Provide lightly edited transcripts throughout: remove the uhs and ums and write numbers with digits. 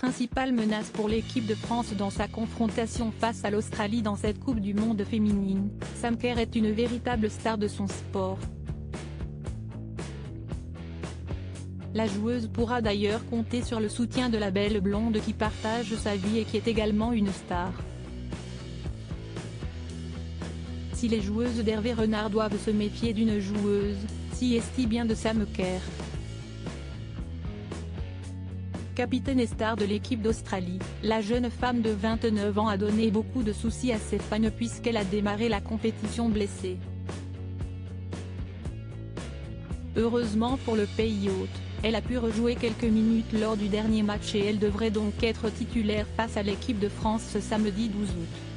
principale menace pour l'équipe de France dans sa confrontation face à l'Australie dans cette Coupe du Monde féminine, Sam Kerr est une véritable star de son sport. La joueuse pourra d'ailleurs compter sur le soutien de la belle blonde qui partage sa vie et qui est également une star. Si les joueuses d'Hervé Renard doivent se méfier d'une joueuse, si est-il bien de Sam Kerr. Capitaine et star de l'équipe d'Australie, la jeune femme de 29 ans a donné beaucoup de soucis à ses fans puisqu'elle a démarré la compétition blessée. Heureusement pour le pays hôte, elle a pu rejouer quelques minutes lors du dernier match et elle devrait donc être titulaire face à l'équipe de France ce samedi 12 août.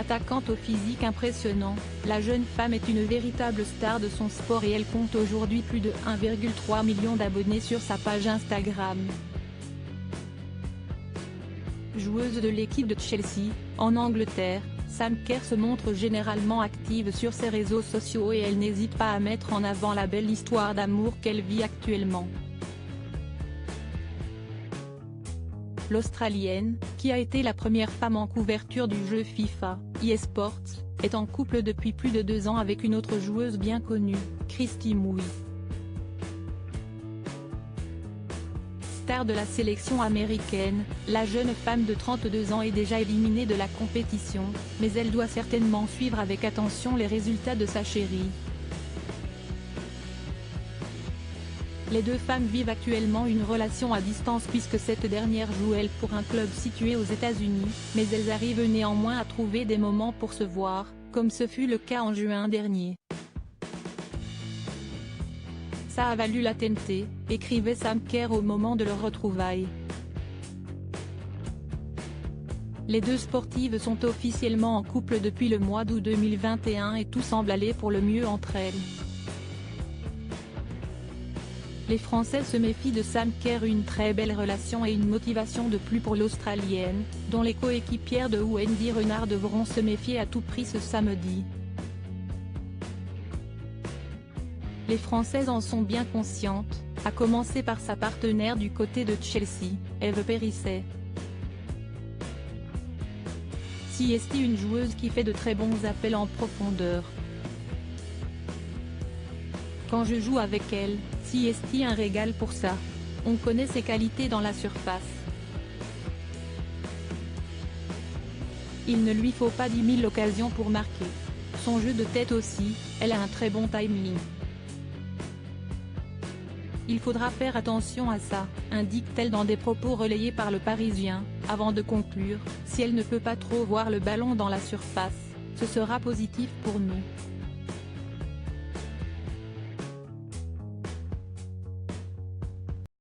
Attaquante au physique impressionnant, la jeune femme est une véritable star de son sport et elle compte aujourd'hui plus de 1,3 million d'abonnés sur sa page Instagram. Joueuse de l'équipe de Chelsea, en Angleterre, Sam Kerr se montre généralement active sur ses réseaux sociaux et elle n'hésite pas à mettre en avant la belle histoire d'amour qu'elle vit actuellement. L'Australienne, qui a été la première femme en couverture du jeu FIFA, eSports, est en couple depuis plus de 2 ans avec une autre joueuse bien connue, Kristie Mouy. Star de la sélection américaine, la jeune femme de 32 ans est déjà éliminée de la compétition, mais elle doit certainement suivre avec attention les résultats de sa chérie. Les deux femmes vivent actuellement une relation à distance puisque cette dernière joue elle pour un club situé aux États-Unis, mais elles arrivent néanmoins à trouver des moments pour se voir, comme ce fut le cas en juin dernier. Ça a valu la TNT, écrivait Sam Kerr au moment de leur retrouvaille. Les deux sportives sont officiellement en couple depuis le mois d'août 2021 et tout semble aller pour le mieux entre elles. Les Français se méfient de Sam Kerr, une très belle relation et une motivation de plus pour l'Australienne, dont les coéquipières de Wendy Renard devront se méfier à tout prix ce samedi. Les Françaises en sont bien conscientes, à commencer par sa partenaire du côté de Chelsea, Eve Perisset. Si est une joueuse qui fait de très bons appels en profondeur. Quand je joue avec elle, si est un régal pour ça. On connaît ses qualités dans la surface. Il ne lui faut pas 10 000 occasions pour marquer. Son jeu de tête aussi, elle a un très bon timing. Il faudra faire attention à ça, indique-t-elle dans des propos relayés par le Parisien, avant de conclure, si elle ne peut pas trop voir le ballon dans la surface, ce sera positif pour nous.